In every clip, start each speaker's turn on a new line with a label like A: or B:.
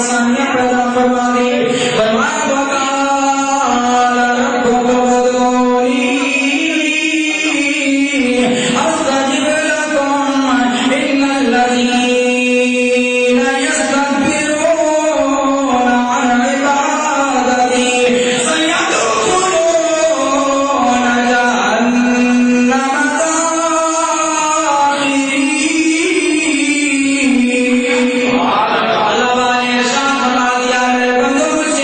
A: آسانیاں پیدا فرما دی. فرمایا وقال ربکم ادعونی استجب لکم ان الذین یستکبرون عن عبادتی سیدخلون جہنم داخرین. اللہ والے ارشاد فرما دیا میرے بندو مجھ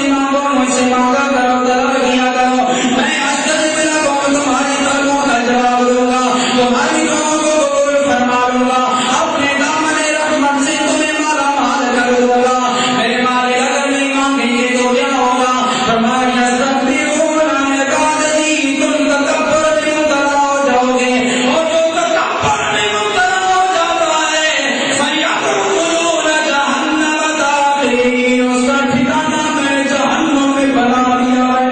A: سے مانگا کرو طلب کیا کرو میں استجب لکم تمہاری طلبوں کا جواب دوں گا تمہاری دعاؤں کو قبول فرما لوں گا اپنے دامن رحمت سے تمہیں مالا مال کر دوں گا. میرے مالک اگر نہیں مانگیں گے تو کیا ہوگا؟ فرمایا یستکبرون عن عبادتی تم تکبر میں مبتلا ہو جاؤ گے اور جو تکبر میں مبتلا ہو جاتا ہے سیدخلون جہنم داخرین اس کا ٹھکانہ میں نے جہنم میں بنا دیا ہے.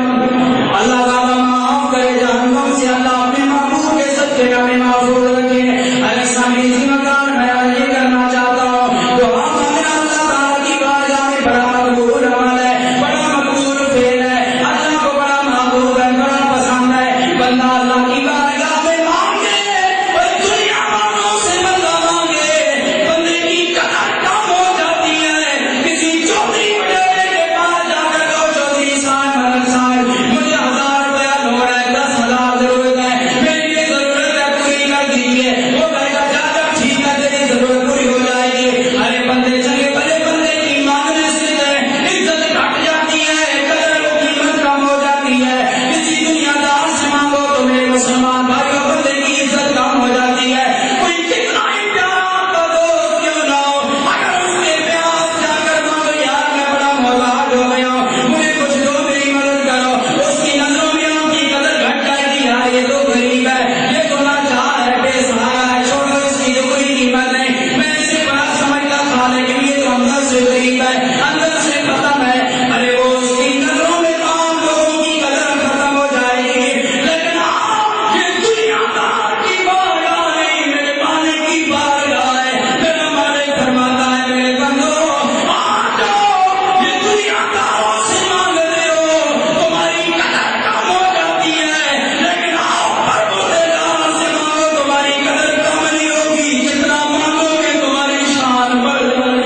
A: اللہ تعالیٰ معاف کرے جہنم سے. اللہ اپنے محبوب کے صدقے ہمیں محفوظ رکھے. اگر سامنے ذمہ میں یہ کرنا چاہتا ہوں دعا مانگنا اللہ تعالیٰ کی بارگاہ میں بڑا مقبول عمل ہے بڑا مقبول فعل ہے. اللہ کو بڑا محبوب ہے بڑا پسند ہے بندہ اللہ کی بارگاہ میں مانگے اور دنیا والوں سے بندہ مانگے بندے کی قدر کم ہو جاتی ہے. کسی چودھری وڈیرے کے پاس جا کر کہو چودھری صاحب ملک صاحب مجھے 1000 روپیہ لوڑ ہے 10,000 ضرورت ہے میری یہ ضرورت ہے پوری کر دیجیے. وہ کہے گا جا جا ٹھیک ہے تیری ضرورت پوری ہو جائے گی. ارے بندے چلے بڑے بندے کی مانگنے سے عزت گھٹ جاتی ہے قدر و قیمت کم ہو جاتی ہے. کسی دنیا دار سے مانگو تو میرے مسلمان بھائیوں بندے کی عزت کم ہو جاتی ہے. کوئی کتنا ہی پیارا آپ کا دوست کیوں نہ ہو اگر اس کے پیاس جا کر مانگو یار میں بڑا محتاج ہو گیا ہوں مجھے کچھ دو میری مدد کرو اس کی نظروں میں آپ کی قدر گھٹ جائے گی. یار یہ تو غریب ہے یہ تو لاچار ہے بے سہارا ہے چھوڑو اس کی تو کوئی قیمت نہیں میں اسے بڑا سمجھتا تھا لیکن یہ تو اندر سے غریب ہے اندر سے ختم ہے. ارے وہ اس کی نظروں میں عام لوگوں کی قدر ختم ہو جائے گی لیکن آپ یہ دنیا دار کی بارگاہ نہیں میرے مالک کی بارگاہ ہے. میرا مالک فرماتا ہے میرے بندو آ جاؤ یہ دنیا داروں سے مانگتے ہو تمہاری قدر کم ہو جاتی ہے لیکن آپ پروردگار سے مانگو تمہاری قدر کم نہیں ہوگی. جتنا مانگو گے تمہاری شان بڑھ جائے گی.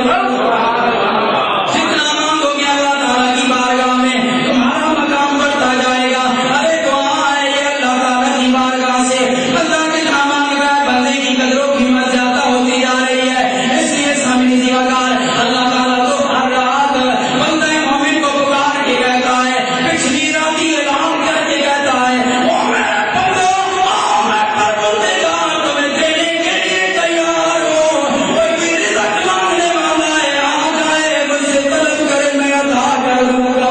A: جتنا مانگو گے اللہ تعالیٰ کی بارگاہ میں تمہارا مقام بڑھتا جائے گا. ارے دعا ہے یہ اللہ تعالیٰ کی بارگاہ سے بندہ جتنا مانگ رہا ہے بندے کی قدر و قیمت زیادہ ہوتی جا رہی ہے. اس لیے سامنے دیوار اللہ تعالیٰ تو ہر رات بندہ مومن کو پکار کے کہتا ہے پچھلی رات ہی اعلان کر کے کہتا ہے او میرے بندو آؤ میں پروردگار تمہیں دینے کے لیے تیار ہوں. کوئی بھی رزق مانگنے والا ہے آ جائے مجھ سے طلب کرے میں عطا کر دوں گا.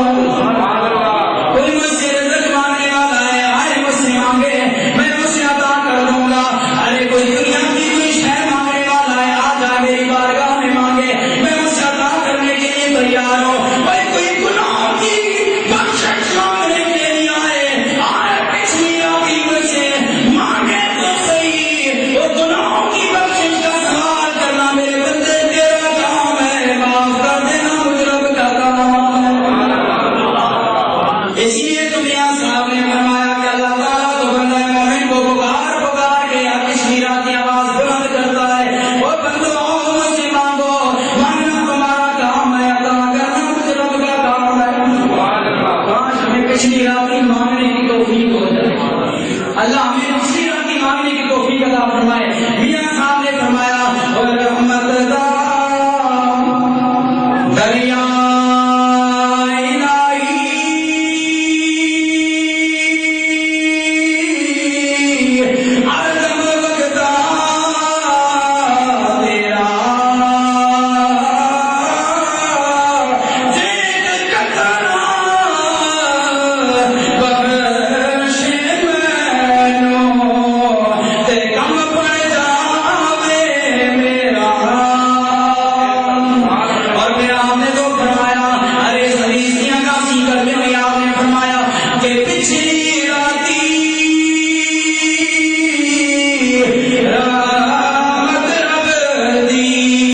A: کوئی مجھ سے رزق مانگنے والا ہے آئے مجھ سے مانگے میں اسے عطا کر دوں گا. ارے کوئی دنیا کی کوئی شے مانگنے والا ہے آ جائے میری بارگاہ میں مانگے میں اسے عطا کرنے کے لیے تیار ہوں. بھائی کوئی گناہوں کی بخشش مانگنے کے لیے آئے پچھلی رات ہی مجھ سے مانگے تو صحیح. وہ گناہوں کی بخشش کا سوال کرنا میرے بندے تیرا کام ہے معاف کر دینا مجھ رب کا کام ہے. اسی لیے تو میاں صاحب نے فرمایا کہ اللہ تعالیٰ تو بندہ مومن کو پکار پکار کے یا پچھلی رات کی آواز بلند کرتا ہے وہ بندو آؤ مجھ سے مانگو مانگنا تمہارا کام ہے عطا کرنا مجھ رب کا کام ہے. کاش ہمیں پچھلی رات کی مانگنے کی توفیق ہو جائے. اللہ ہمیں پچھلی رات کی مانگنے کی توفیق عطا فرمائے. میاں صاحب نے فرمایا اور رحمت دا دریا